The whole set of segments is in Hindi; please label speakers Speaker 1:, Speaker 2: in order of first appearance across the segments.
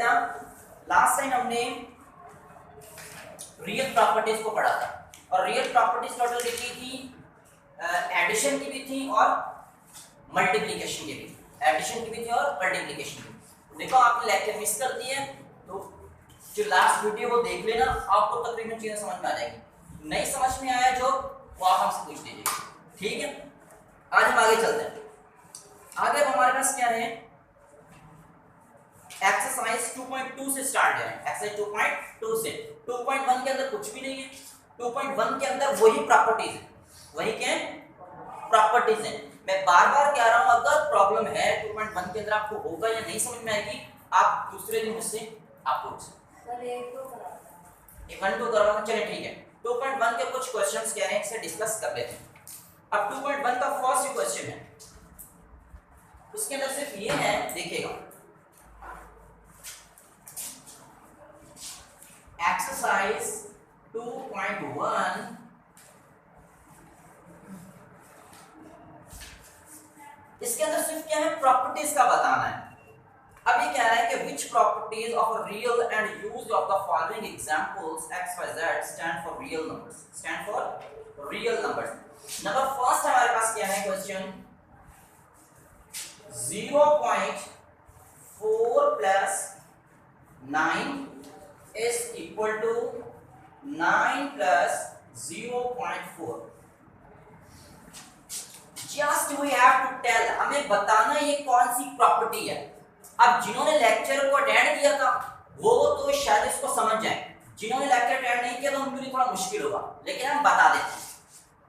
Speaker 1: बेटा लास्ट टाइम हमने रियल प्रॉपर्टीज को पढ़ा था और रियल प्रॉपर्टीज टोटल कितनी थी, एडिशन की भी थी और मल्टीप्लिकेशन की भी, एडिशन की भी थी और मल्टीप्लिकेशन की। देखो आपने लेक्चर मिस कर दिए तो जो लास्ट वीडियो वो देख लेना, आपको तकरीबन चीजें समझ में आ जाएगी। नहीं समझ में आया जो वो आप हमसे पूछ लीजिए, ठीक है। आज हम आगे चलते हैं। आगे हमारे पास क्या है, एक्सरसाइज 2.2 से स्टार्ट करें। एक्सरसाइज 2.2 से 2.1 के अंदर कुछ भी नहीं है। 2.1 के अंदर वही प्रॉपर्टीज है, वही क्या प्रॉपर्टीज है। मैं बार बार कह रहा हूं, अगर प्रॉब्लम है 2.1 के अंदर आपको होगा या नहीं समझ में आएगी, आप दूसरे दिन मुझसे आप पूछ सकते। 1-2 करवाना, चलिए ठीक है। 2.1 के कुछ क्वेश्चंस कह रहे हैं, इसे डिस्कस कर लेते हैं। अब 2.1 का फर्स्ट क्वेश्चन है, उसके अंदर सिर्फ ये है, देखिएगा एक्सरसाइज 2.1 इसके अंदर सिर्फ क्या है, प्रॉपर्टीज का बताना है। अब ये कह रहा है कि which properties of a real and used of the following examples x y z stand for real numbers, stand for real numbers। Number first हमारे पास क्या है question, 0.4 plus 9 is equal to 9 plus 0.4। Just we have to tell, हमें बताना ये कौन सी प्रॉपर्टी है। अब जिन्होंने लेक्चर को अटेंड किया था वो तो शायद इसको समझ जाए, जिन्होंने लेक्चर अटेंड नहीं किया तो उनके लिए थोड़ा मुश्किल होगा, लेकिन हम बता देते हैं।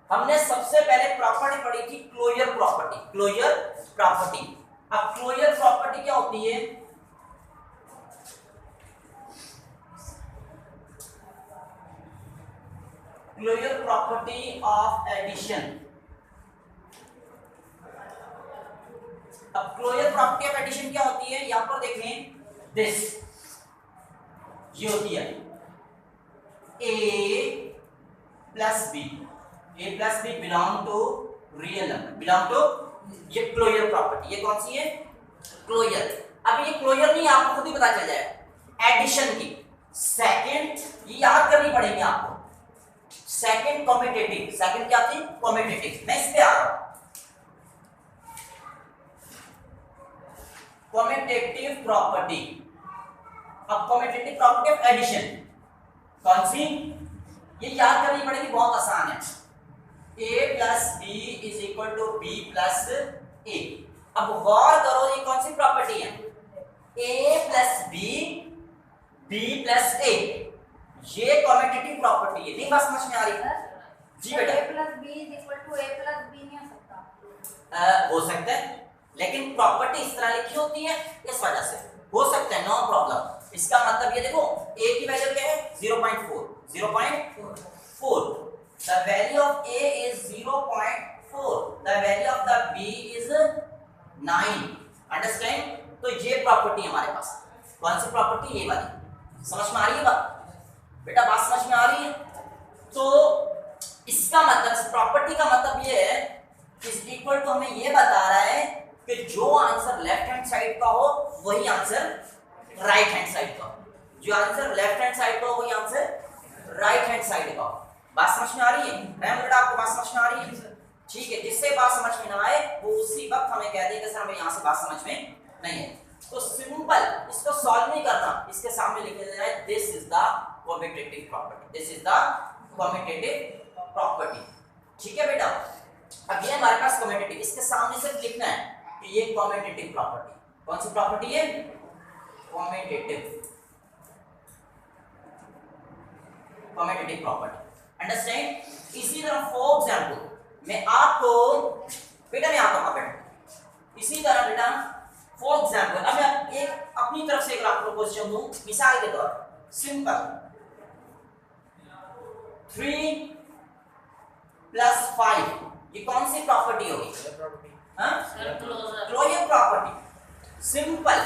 Speaker 1: हमने सबसे पहले प्रॉपर्टी पढ़ी थी क्लोजर प्रॉपर्टी, क्लोजर प्रॉपर्टी। अब क्लोजर प्रॉपर्टी क्या होती है, क्लोजर प्रॉपर्टी ऑफ एडिशन। अब क्लोजर प्रॉपर्टी ऑफ एडिशन क्या होती है, यहां पर देखें, दिस ये होती है a plus B, a plus B belong to real number, belong to, ये क्लोजर प्रॉपर्टी। ये कौन सी है, क्लोजर। अब ये क्लोजर नहीं, आपको खुद ही पता चल जाएगा, एडिशन की सेकंड, ये याद करनी पड़ेगी आपको, सेकंड कम्यूटेटिव। सेकंड क्या थी, कम्यूटेटिव। मैं इस पे आ रहा हूं, कम्यूटेटिव प्रॉपर्टी। अब कम्यूटेटिव प्रॉपर्टी ऑफ एडिशन कौन सी, ये याद करनी पड़ेगी, बहुत आसान है। a plus B is equal to B plus A. अब गौर करो ये कौन सी प्रॉपर्टी है, a plus B, B plus A, ये कम्यूटेटिव प्रॉपर्टी है। नहीं बात समझ में आ रही है जी बेटा,
Speaker 2: a plus B is equal to a plus B नहीं हो सकता,
Speaker 1: हो सकता है, लेकिन प्रॉपर्टी इस तरह लिखी होती है, इस वजह से हो सकता है, नो प्रॉब्लम। इसका मतलब ये देखो, a की वैल्यू क्या है, 0.4, 0.4। The value of a is 0.4, the value of the b is 9। Understand? तो ये प्रॉपर्टी हमारे पास, कौन सी प्रॉपर्टी, ये वाली। समझ में आ रही है बात बेटा, बात समझ में आ रही है? तो इसका मतलब, प्रॉपर्टी का मतलब ये है, इज इक्वल टू हमें ये बता रहा है कि जो आंसर लेफ्ट हैंड साइड का हो वही आंसर राइट हैंड साइड का हो, जो आंसर लेफ्ट हैंड साइड का हो वही आंसर राइट हैंड साइड का हो। बात समझ में आ रही है? मैं बेटा आपको बात समझ में आ रही है? ठीक है, जिससे बात समझ में ना आए वो उसी वक्त हमें कह दे कि सर हमें यहाँ से बात समझ में नहीं है। तो सिंपल, इसको सॉल्व नहीं करना, इसके सामने लिख देना है this is the commutative property, this is the commutative property. ठीक है बेटा, अब ये हमारे पास कम्यूटेटिव, इसके सामने सिर्फ लिखना है कि ये कम्यूटेटिव प्रॉपर्टी, कौन सी प्रॉपर्टी है, कम्यूटेटिव, कम्यूटेटिव प्रॉपर्टी। अंडरस्टैंड? इसी तरह फॉर एग्जांपल मैं आपको बेटा, मैं आता हूं बेटा, इसी तरह बेटा फॉर एग्जांपल अब मैं एक अपनी तरफ से एक आपको क्वेश्चन दूं, मिसाल के तौर पर सिंपल 3 प्लस 5, ये कौन सी प्रॉपर्टी होगी, closure property. Simple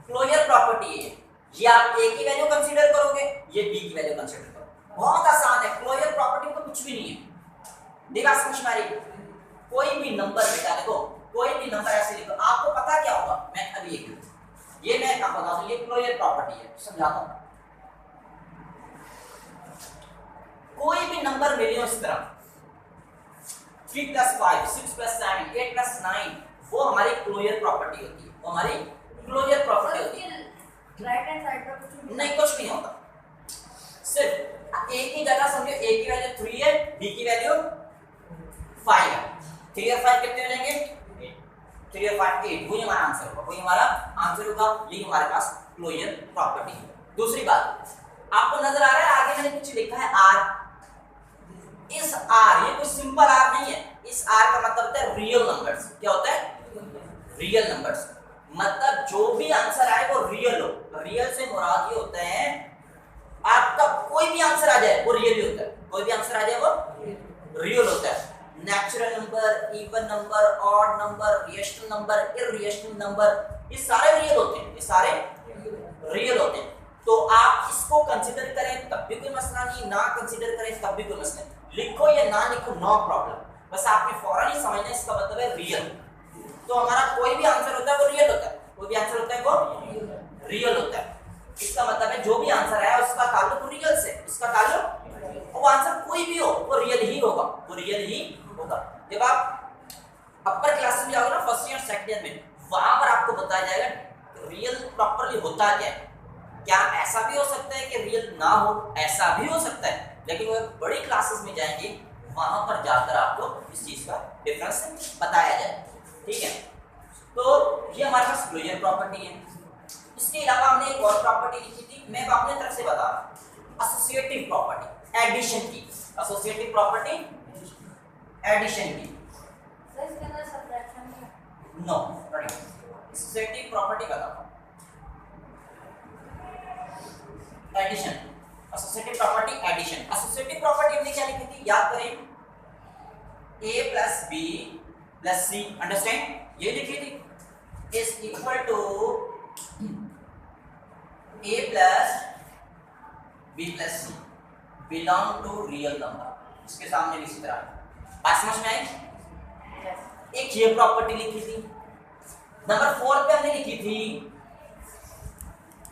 Speaker 1: closure property है, ये आप a की वैल्यू कंसीडर करोगे, ये b की वैल्यू कंसीडर करोगे, बहुत आसान है। क्लोजर प्रॉपर्टी में तो कुछ भी नहीं है, देखा समझ में आ रही? कोई भी नंबर बेटा देखो, कोई भी नंबर ऐसे लिखो, आपको पता क्या होगा, मैं अभी एक ये मैं आपको बता दूं, ये क्लोजर प्रॉपर्टी है, समझाता हूं। कोई भी नंबर ले लियो इस तरह 3 + 5 6 + 7 8 + 9, वो हमारी क्लोजर प्रॉपर्टी होती है, वो हमारी क्लोजर प्रॉपर्टी होती है।
Speaker 2: राइट हैंड साइड पर कुछ
Speaker 1: नहीं, कुछ नहीं होता, सिर्फ ए की जगह समझो ए की वैल्यू 3 है, बी की वैल्यू 5 है। 3 और 5 कितने हो जाएंगे? 3 और 5 8, वही हमारा आंसर होगा, वही हमारा आंसर होगा। ये हमारे पास क्लोजर प्रॉपर्टी है। दूसरी बात, आपको नजर आ रहा है आगे मैंने कुछ लिखा है आर। इस आर, ये कोई सिंपल आर नहीं है, इस आर का मतलब होता है रियल नंबर्स। क्या होता है? रियल नंबर्स, मतलब जो भी आंसर आए वो रियल हो। रियल से मुराद ये होता है आपका कोई भी आंसर आ जाए वो रियल ही होता है, कोई भी आंसर आ जाए वो रियल होता है। Natural number, even number, odd number, rational number, irrational number, ये सारे रियल होते हैं, ये सारे रियल होते हैं। तो आप इसको कंसीडर करें तब भी कोई मसला नहीं, ना कंसीडर करें तब भी कोई मसला नहीं, लिखो या ना लिखो नो प्रॉब्लम, बस आपने फौरन ही समझना इसका मतलब है रियल। तो हमारा कोई भी आंसर होता है वो रियल होता है, कोई भी आंसर होता है वो रियल होता है। इसका मतलब है जो भी आंसर आया उसका ताल्लुक रियल से, उसका ताल्लुक, वो आंसर कोई भी हो वो रियल ही होगा, वो रियल ही होगा। जब आप अपर क्लास में जाओगे ना, फर्स्ट ईयर सेकंड ईयर में, वहां पर आपको बताया जाएगा रियल प्रॉपर्ली होता क्या है। क्या ऐसा भी हो सकता है कि रियल ना हो, ऐसा भी हो सकता है, लेकिन वो बड़ी क्लासेस में जाएंगे वहां पर जाकर आपको इस चीज का डिफरेंस बताया जाए, ठीक है। तो ये हमारे पास क्लोजर प्रॉपर्टी है। इसके अलावा हमने एक और प्रॉपर्टी लिखी थी, मैं अपने तरफ से बता रहा हूं, एसोसिएटिव प्रॉपर्टी, एडिशन की, एसोसिएटिव प्रॉपर्टी एडिशन की।
Speaker 2: सर इसके अंदर सब्ट्रैक्शन नहीं
Speaker 1: नो, एसोसिएटिव प्रॉपर्टी बताता हूं। Addition, associative property addition. Associative property हमने क्या लिखी थी याद करें, a + b + c, अंडरस्टैंड, ये लिखी थी, is equal to a + b + c belong to real number. इसके सामने भी इसी तरह बात समझ में आई। एक ये प्रॉपर्टी लिखी थी। नंबर 4 पे हमने लिखी थी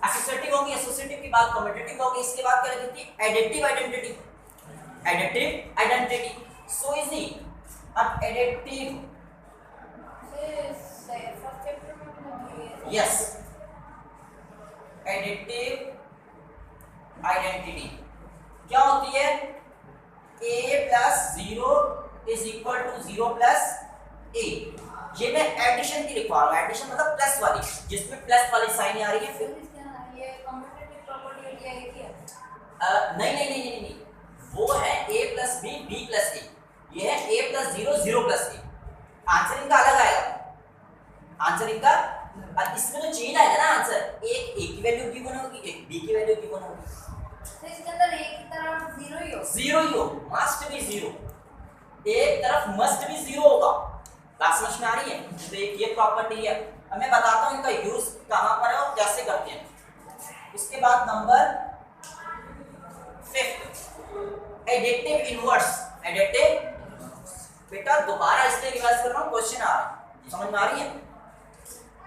Speaker 1: एसोसिएटिव होगी, एसोसिएटिव की बात कम्यूटेटिव होगी, इसके बाद क्या लिखी थी additive identity, additive identity, so easy. अब एडिटिव,
Speaker 2: फर्स्ट चैप्टर में हमने की है।
Speaker 1: यस, एडिटिव आइडेंटिटी क्या होती है, a + 0 = 0 + a। ये मैं एडिशन की लिखवा रहा हूं, एडिशन मतलब प्लस वाली, जिसमें प्लस वाली साइन आ रही है। फिर
Speaker 2: ये कम्यूटेटिव प्रॉपर्टी है, ये एक ही है।
Speaker 1: नहीं, वो है a + b b + a, ये है a + 0 0 + a। आंसर इनका अलग आएगा, आंसर इनका, अब इसमें तो चेंज आएगा ना आंसर, एक a की वैल्यू गिवन होगी, एक b की वैल्यू गिवन होगी।
Speaker 2: तो इसके अंदर एक की तरफ 0 ही हो,
Speaker 1: 0 ही हो, मस्ट बी 0, एक तरफ मस्ट बी 0 होगा। बात समझ में आ रही है। तो एक ये प्रॉपर्टी है। अब मैं बताता हूं इनका यूज कहां पर है और कैसे करते हैं। इसके बाद नंबर 5, एडिटिव इनवर्स। एडिटिव, बेटा दोबारा इसलिए रिवाइज कर रहा हूं, क्वेश्चन आ रहा है, समझ में आ रही है।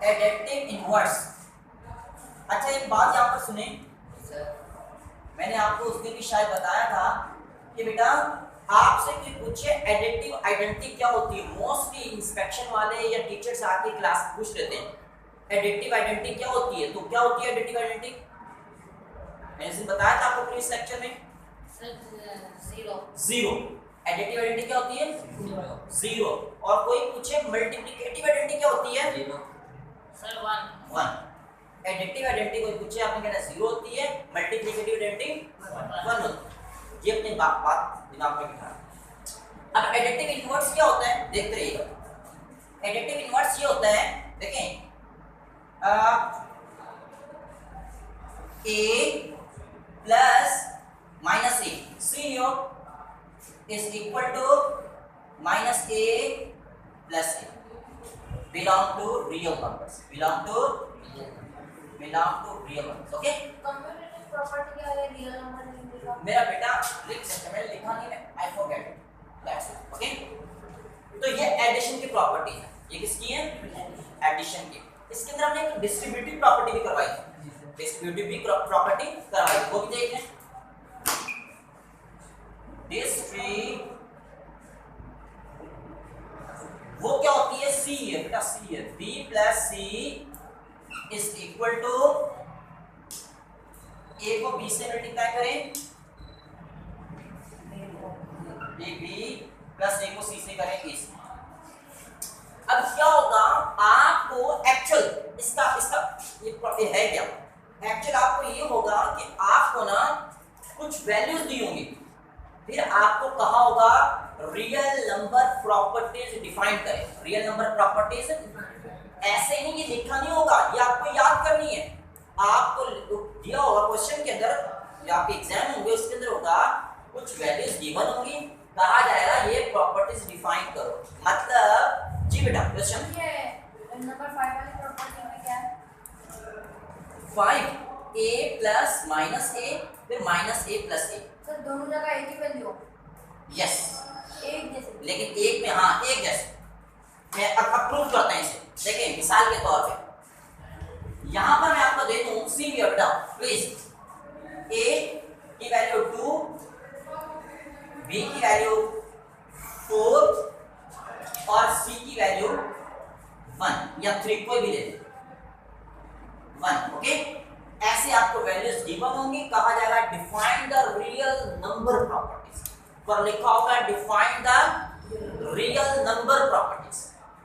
Speaker 1: Additive inverse. अच्छा एक बात यहां पर सुने, मैंने आपको उस दिन भी शायद बताया था कि बेटा आपसे कोई पूछे एडिटिव आइडेंटिटी क्या होती है, मोस्टली इंस्पेक्शन वाले या टीचर्स आके क्लास पूछ लेते हैं एडिटिव आइडेंटिटी क्या होती है। तो क्या होती है एडिटिव आइडेंटिटी, मैंने इसे बताया था आपको प्रीवियस लेक्चर में, 0। एडिटिव आइडेंटिटी क्या होती है, 0। और कोई पूछे मल्टीप्लिकेटिव आइडेंटिटी क्या होती है, 1। एडिटिव आइडेंटिटी कोई पूछे आपने कहना 0 होती है, मल्टीप्लिकेटिव आइडेंटिटी 1 होती है। ये अपनी बात दिमाग में बिठा। अब एडिटिव इनवर्स क्या होता है देखते रहिएगा। एडिटिव इनवर्स ये होता है, देखें, a + -a, सी हो, is equal to -a + a, belong to real numbers, belong to real numbers, okay।
Speaker 2: Commutative property क्या है, रियल नंबर नहीं देगा।
Speaker 1: मेरा बेटा लिख सकते, मैंने लिखा नहीं, मैं I forget it, that's it, okay. तो ये एडिशन की प्रॉपर्टी है, ये किसकी है, एडिशन की। इसके अंदर हमने एक डिस्ट्रीब्यूटिव प्रॉपर्टी भी करवाई है, डिस्ट्रीब्यूटिव भी प्रॉपर्टी करवाई, वो भी देख लें। वो क्या होती है, सी है बेटा, सी है, b plus C is equal to, a को b से मल्टीप्लाई करें, b प्लस a को c से करें, a से। अब क्या होगा, आपको एक्चुअल इसका ये है क्या, एक्चुअल आपको ये होगा कि आपको ना कुछ वैल्यूज दी होंगी, फिर आपको कहा होगा रियल नंबर प्रॉपर्टीज डिफाइन करें, रियल नंबर प्रॉपर्टीज। ऐसे नहीं ये लिखा नहीं होगा, ये आपको याद करनी है। आपको दिया होगा क्वेश्चन के अंदर, या आपके एग्जाम होंगे उसके अंदर होगा कुछ वैल्यूज गिवन होंगी, कहा जाएगा ये प्रॉपर्टीज डिफाइन करो, मतलब जी बेटा क्वेश्चन
Speaker 2: ये नंबर 5 वाली प्रॉपर्टी में क्या है,
Speaker 1: 5a प्लस माइनस a फिर minus a plus a।
Speaker 2: Sir दोनों जगह एक ही वैल्यू,
Speaker 1: यस,
Speaker 2: एक जैसे,
Speaker 1: लेकिन एक में हाँ एक जैसे। मैं अब प्रूव करते हैं इसे, देखिए मिसाल के तौर पे यहां पर मैं आपको दे दूं, सी बेटा प्लीज, a की वैल्यू 2, b की वैल्यू 4 और c की वैल्यू 1 या 3, कोई भी ले लें 1, ओके। ऐसे आपको वैल्यूज गिवन होंगी, कहा जाएगा define the real number properties, पर लिखा होगा define the real number properties,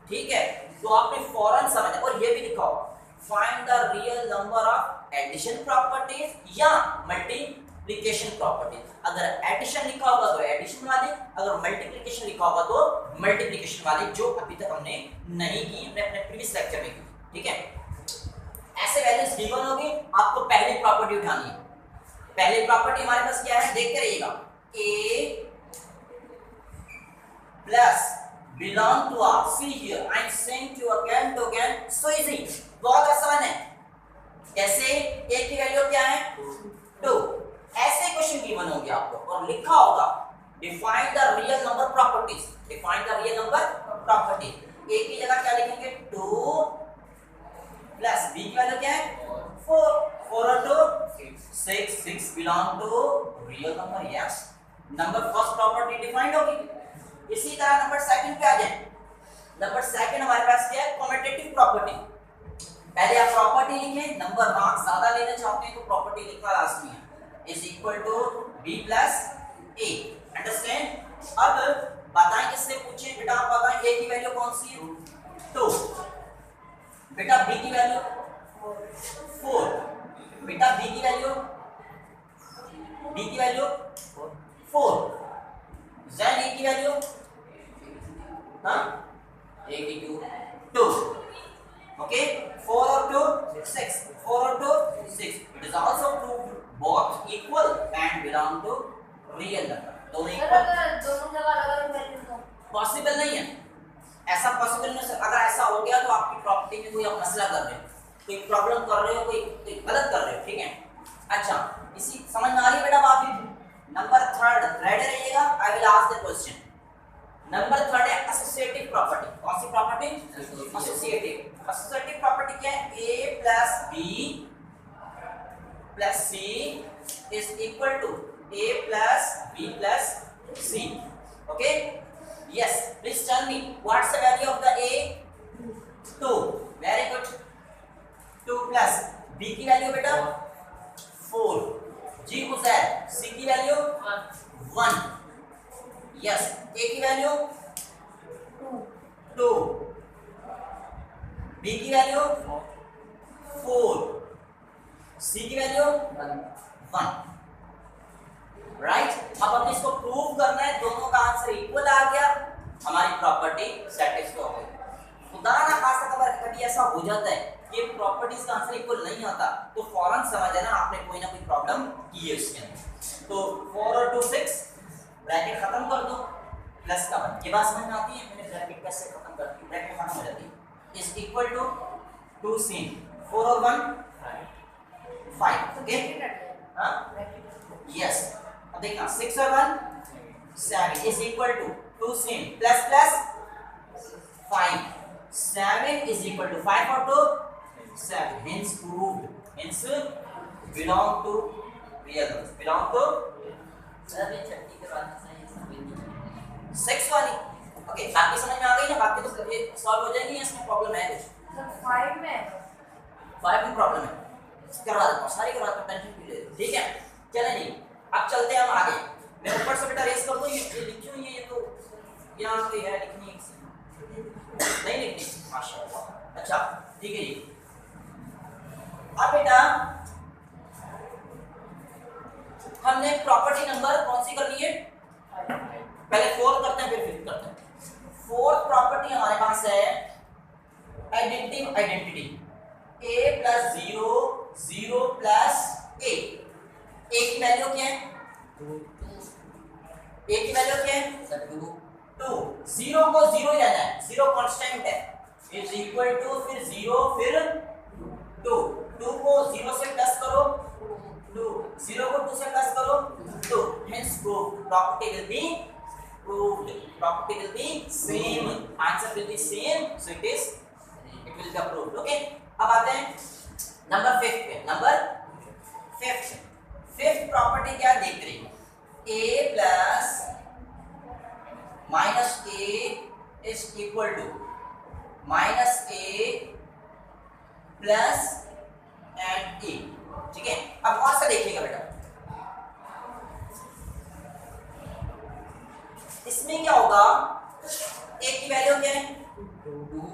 Speaker 1: ठीक है। तो आपने फौरन समझना, और ये भी लिखा होगा find the real number of addition properties या मल्टीप्लिकेशन प्रॉपर्टीज। अगर एडिशन लिखा होगा तो एडिशन वाली, अगर मल्टीप्लिकेशन लिखा होगा तो मल्टीप्लिकेशन वाली, जो अभी तक हमने नहीं की, हमने अपने प्रीवियस लेक्चर में की, ठीक है। ऐसे वैल्यूज गिवन होगी, आपको पहली प्रॉपर्टी उठानी है। पहली प्रॉपर्टी हमारे पास क्या है, देखते रहिएगा, a plus belong to r, see here I am saying to again to again, so easy, बहुत आसान है। कैसे, a की वैल्यू क्या है 2, ऐसे क्वेश्चन गिवन होंगे आपको और लिखा होगा define the real number properties, define the real number property. a की जगह क्या लिखेंगे 2 प्लस b की वैल्यू क्या है 4, 4 और 2 6, 6 belong to real number, yes. Number first property defined होगी। इसी तरह नंबर सेकंड पे आ जाए, नंबर सेकंड हमारे पास क्या है, कम्यूटेटिव प्रॉपर्टी। पहले आप प्रॉपर्टी लिखें, नंबर मार्क्स ज्यादा लेना चाहते हैं तो प्रॉपर्टी लिखना लाजमी है, is equal to b plus a, understand. अब बताएं किससे पूछें, बेटा आप बताएं a की वैल्यू कौन सी है 2, बेटा b की वैल्यू 4, बेटा b की वैल्यू 4, जेड a की वैल्यू हाँ a की 2, ओके। 4 और 2 6, 4 और 2 6, it is also proved both equal and belong to real number, दोनों
Speaker 2: सर
Speaker 1: इक्वल।
Speaker 2: अगर दोनों जगह अलग-अलग वैल्यू हो,
Speaker 1: पॉसिबल नहीं है, ऐसा पॉसिबल नहीं है। अगर ऐसा हो गया तो आपकी प्रॉपर्टी में कोई आप मसला कर रहे हो, कोई प्रॉब्लम कर रहे हो, कोई गलत कर रहे हो, ठीक है। अच्छा, इसी समझ में आ रही है बेटा बात। नंबर थर्ड, रेडी रहिएगा, I will ask the question. Number third है एसोसिएटिव प्रॉपर्टी। कौन सी प्रॉपर्टी, एसोसिएटिव। एसोसिएटिव प्रॉपर्टी क्या है, a plus b plus c is equal to a plus b plus c, okay. Yes, please tell me what's the value of the a 2, very good. 2 plus b की वैल्यू बेटा 4, g उजैर c की वैल्यू 1, यस। a की वैल्यू 2, b की वैल्यू 4, c की वैल्यू 1, राइट। अब हमें इसको प्रूव करना है, दोनों का आंसर इक्वल आ गया, हमारी प्रॉपर्टी सैटिस्फाई हो गई। खुदा ना खासा अगर कभी ऐसा हो जाता है कि प्रॉपर्टीज का आंसर इक्वल नहीं आता तो फौरन समझ लेना आपने कोई ना कोई प्रॉब्लम की है उसके अंदर। तो 4 और 2 6, ब्रैकेट खत्म कर दो, प्लस का 1, ये बात समझ में आती है। मैंने ब्रैकेट कैसे खत्म करती हूं, ब्रैकेट खत्म हो जाती है, इज इक्वल टू 2 sin 4 और 1 5, ओके। हां यस, अब देखना 6 और 1 7 is equal to 2 sin plus plus 5, 7 is equal to 5 और 2 7 hence proved, hence belong to real numbers, belong to
Speaker 3: sir ये छठी के बाद सही समझ
Speaker 1: 6 वाली। ओके बाकी समझ में आ गई ना, बाकी तो ये सॉल्व हो जाएगी, इसमें प्रॉब्लम है कुछ?
Speaker 2: सर 5 में है।
Speaker 1: 5 में प्रॉब्लम है, करवा देता हूँ सारी, करवा देता हूँ, टेंशन क्यों ले रहे हो? ठीक है चलें जी, अब चलते हैं हम आगे। मैं ऊपर से बेटा रेस कर दूँ, ये लिखी हुई है, ये तो यहाँ पे है लिखनी नहीं लिखनी, माशाल्लाह। अच्छा ठीक है जी, अब बेटा हमने प्रॉपर्टी नंबर कौन सी करनी है? पहले 4 करते हैं फिर 5 करते हैं। 4th प्रॉपर्टी हमारे पास है identity a plus 0 0 plus a। a की वैल्यू क्या है? a की वैल्यू क्या है?
Speaker 3: सर
Speaker 1: 2। 0 को 0 ही रहना है, 0 कांस्टेंट है, इज इक्वल टू फिर 0 फिर 2। 2 को 0 से प्लस करो 2, 0 को 2 से प्लस करो 2, hence proved, property will be proved, property will be same, answer will be same, so it will be approved। okay अब आते हैं नंबर 5 पे। नंबर 5th प्रॉपर्टी क्या देख रही है? a plus minus a is equal to minus a plus and a। ठीक है अब और से देखिएगा बेटा, इसमें क्या होगा? a की वैल्यू क्या है?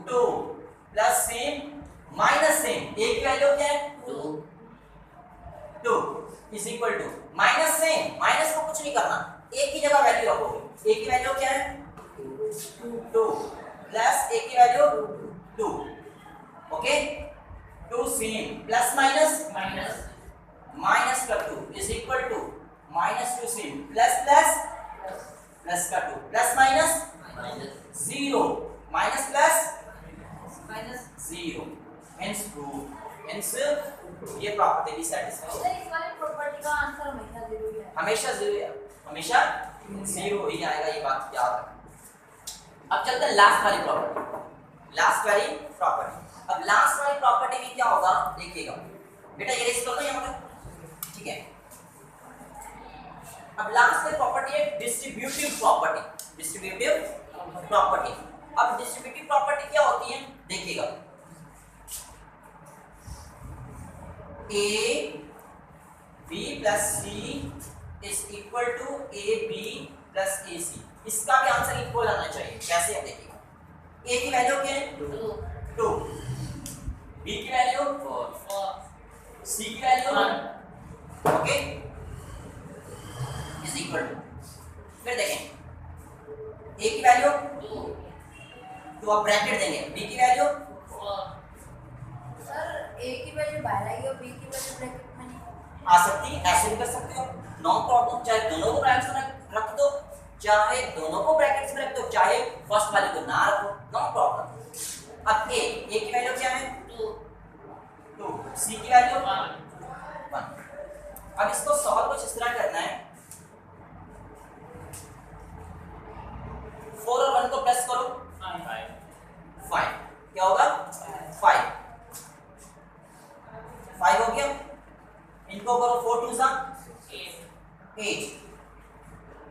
Speaker 1: 2 plus same minus same, a की वैल्यू क्या है? 2 is equal to minus same, minus को कुछ नहीं करना, a की जगह वैल्यू रखोगे। a की वैल्यू क्या है? 2 प्लस a की value 2। Okay 2 same plus minus minus का 2 is equal to minus 2 same plus plus plus का 2 plus minus 0 minus plus
Speaker 2: minus
Speaker 1: 0, hence true, hence ये प्रॉपर्टी भी सेटिस्फाई।
Speaker 2: सर इस वाली प्रॉपर्टी का आंसर हमेशा 0 ही है।
Speaker 1: हमेशा 0 है, हमेशा 0 ही आएगा, ये बात याद रखना। अब चलते हैं लास्ट वाली प्रॉपर्टी, लास्ट वाली प्रॉपर्टी। अब लास्ट वाली प्रॉपर्टी में क्या होगा देखिएगा बेटा, ये रेस कर दो यहाँ पे। ठीक है अब लास्ट वाली प्रॉपर्टी है डिस्ट्रीब्यूटिव प्रॉपर्टी। डिस्ट्रीब्यूटिव प्रॉपर्टी, अब डिस्ट्रीब्यूटिव प्रॉपर्टी क्या होती है देखिएगा, a b plus c is equal to a b plus a c। इसका भी आंसर इक्वल आना चाहिए। कैसे है देखिएगा, a की वैल्यू क्या है? 2, b की वैल्यू 4, c की value 1। Okay is equal to, फिर देखें a की वैल्यू 2, तो आप ब्रैकेट देंगे, b की वैल्यू 4।
Speaker 2: सर a की वैल्यू बाहर आएगी और b की वैल्यू ब्रैकेट में नहीं
Speaker 1: आ सकती है, ऐसे भी कर सकते हो, नो प्रॉब्लम। चाहे दोनों को ब्रैकेट्स में रख दो, चाहे दोनों को ब्रैकेट्स में रख दो, चाहे फर्स्ट वाले को ना रखो, नो प्रॉब्लम। अब a की वैल्यू क्या है? 2, c की वैल्यू 1। अब इसको सॉल्व कुछ इस तरह करना है, 4 और 1 को प्लस करो 5, क्या होगा? 5 हो गया, इनको करो 4 2 सा 8,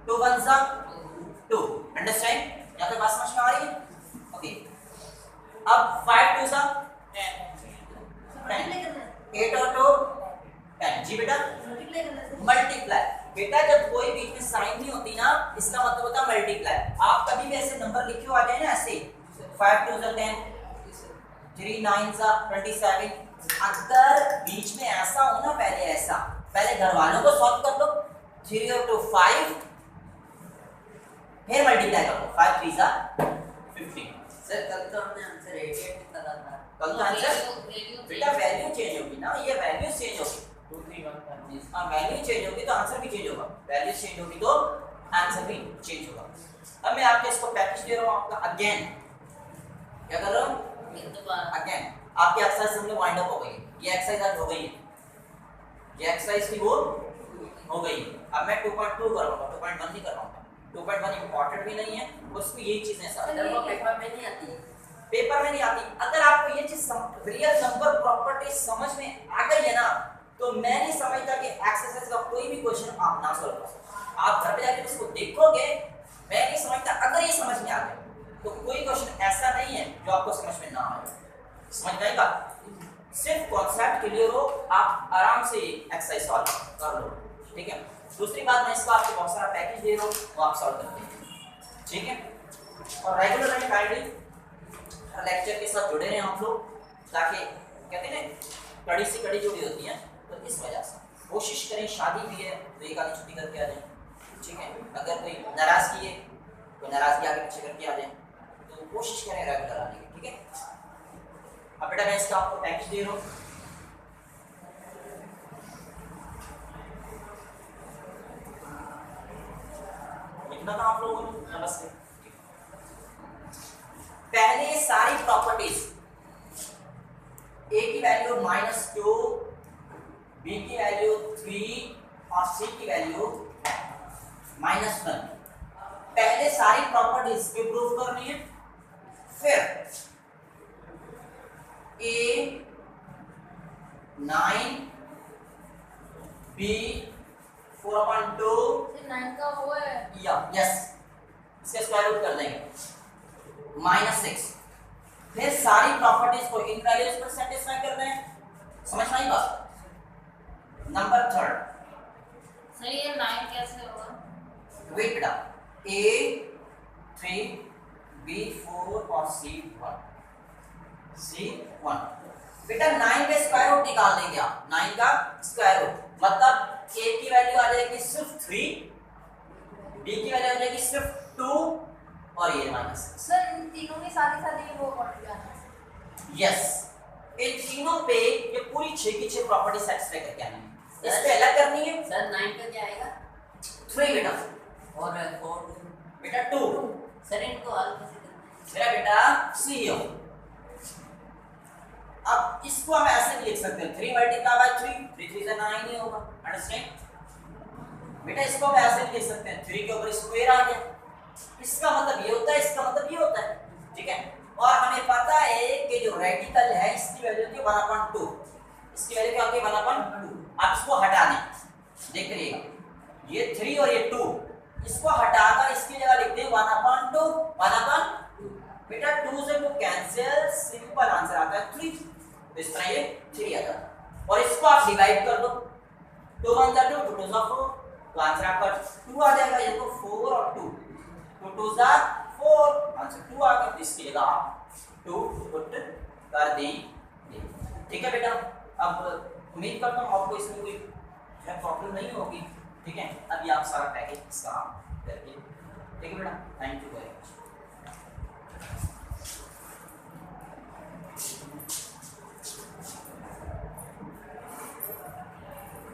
Speaker 1: 2 1 सा 2। अंडरस्टैंड? यहाँ तक बात समझ में आ रही है? ओके अब 5 2 सा 10, 8 और 2 10। जी बेटा मल्टीप्लाई, बेटा जब कोई बीच में साइन नहीं होती ना, इसका मतलब होता है मल्टीप्लाई। आप कभी भी ऐसे नंबर लिखे हो आ जाए ना ऐसे, 5 2 सा 10, 3 9 सा 27। अगर बीच में ऐसा हो ना, पहले ऐसा, पहले घर वालों को सॉल्व कर लो, 3 और 2 5, फिर मल्टीप्लाई कर लो, 5 3 सा 15।
Speaker 3: सर कल तो हमने आंसर 88 निकाला था।
Speaker 1: कल तो आंसर बेटा वैल्यू चेंज होगी ना, ये वैल्यू चेंज होगी,
Speaker 3: 2 3 1
Speaker 1: हाँ वैल्यू चेंज होगी तो आंसर भी चेंज होगा, वैल्यू चेंज होगी तो आंसर भी चेंज होगा। अब मैं आपके इसको प्रैक्टिस दे रहा हूँ आपका अगेन, क्या कर रहा हूँ अगेन। आपकी एक्सरसाइज समझ वाइंड अप हो गई, ये एक्सरसाइज आज हो गई है, ये एक्सरसाइज थी वो हो गई। अब मैं 2.2 कर रहा हूँ, 2.1 नहीं कर रहा हूँ। 2.1 इंपॉर्टेंट भी नहीं है, उसमें यही चीजें सारी
Speaker 3: सर वो पेपर में नहीं आती है।
Speaker 1: पेपर में नहीं आती। अगर आपको ये चीज रियल नंबर प्रॉपर्टी समझ में आ गई है ना, तो मैं नहीं समझता कि एक्सरसाइज का कोई भी क्वेश्चन आप ना सॉल्व कर सकते। आप घर पे जाके इसको देखोगे, मैं नहीं समझता अगर ये समझ में आ गया तो कोई क्वेश्चन ऐसा नहीं है जो आपको समझ में ना आए। समझ में आएगा? सिर्फ कॉन्सेप्ट क्लियर हो, आप आराम से एक्सरसाइज सॉल्व कर लो, ठीक है। दूसरी बात, मैं इसका आपको बहुत सारा पैकेज दे रहा हूँ, वो आप सॉल्व करते हैं, ठीक है। और रेगुलर एंड काइंडली लेक्चर के साथ जुड़े रहें आप लोग, ताकि कहते हैं ना कड़ी से कड़ी जुड़ी होती है, तो इस वजह से कोशिश करें, शादी भी है तो एक आधी छुट्टी करके आ जाए, ठीक है। अगर कोई नाराजगी है, कोई नाराजगी आगे पीछे करके आ जाए, तो कोशिश करें रेगुलर आने की, ठीक है। अब बेटा मैं इसका आपको पैकेज दे रहा हूँ। लिखना था आप लोगों ने, नमस्ते। पहले सारी प्रॉपर्टीज, ए की वैल्यू -2, बी की वैल्यू 3 और सी की वैल्यू -1, पहले सारी प्रॉपर्टीज की प्रूफ करनी है। फिर A 9 B 4/2
Speaker 2: सिर्फ 9 का वो है
Speaker 1: या यस, इसका स्क्वायर रूट कर देंगे -6। फिर सारी प्रॉपर्टीज को इन वैल्यूज पर सेटिस्फाई करना है। समझ में आई बात? नंबर थर्ड,
Speaker 2: सर ये 9 कैसे होगा?
Speaker 1: वेट बेटा, A 3 B 4 और C 1 बेटा 9 का स्क्वायर रूट निकाल देंगे आप, 9 का स्क्वायर रूट मतलब A की वैल्यू आ जाएगी सिर्फ 3, B की वैल्यू आ जाएगी सिर्फ 2 और ये -6।
Speaker 2: सर इन तीनों के साथ ही वो क्वांटिटी आना है।
Speaker 1: यस, इन तीनों पे ये पूरी 6 की 6 प्रॉपर्टी सेटिस्फाई करके आनी है। इस पे अलग करनी है।
Speaker 3: सर 9 का क्या आएगा?
Speaker 1: 3 बेटा,
Speaker 3: और 4
Speaker 1: बेटा 2
Speaker 3: सर इनको हल कैसे करना है?
Speaker 1: मेरा बेटा सी हो। अब इसको हम ऐसे भी लिख सकते हैं 3 मल्टीप्लाई बाय 3, 3 3 से 9 ही होगा। अंडरस्टैंड बेटा? इसको हम ऐसे भी लिख सकते हैं 3 के ऊपर स्क्वायर आ गया, इसका मतलब ये होता है, इसका मतलब ये होता है, ठीक है। और हमें पता है कि जो रेडिकल है इसकी वैल्यू होती है 1/2, इसकी वैल्यू क्या होती है 1/2। आप इसको हटा दें, देख लीजिएगा ये 3 और ये 2, इसको हटाकर इसकी जगह लिख दें 1/2 बेटा 2 से 2 कैंसिल, सिंपल आंसर आता है 3। तो इस तरह ये 3 आता है। और इसको आप डिवाइड कर दो, 2 1 जा 2, 2 2 जा 4, तो आंसर आपका 2 आ जाएगा। ये तो 4 और 2, 2 2 जा 4, आंसर 2 आ गया। इसकी जगह आप 2 पुट कर देंगे, ठीक है बेटा। अब उम्मीद करता हूँ आपको इसमें कोई प्रॉब्लम नहीं होगी, ठीक है। अभी आप सारा पैकेज इसका करके, ठीक है बेटा। Thank you very much.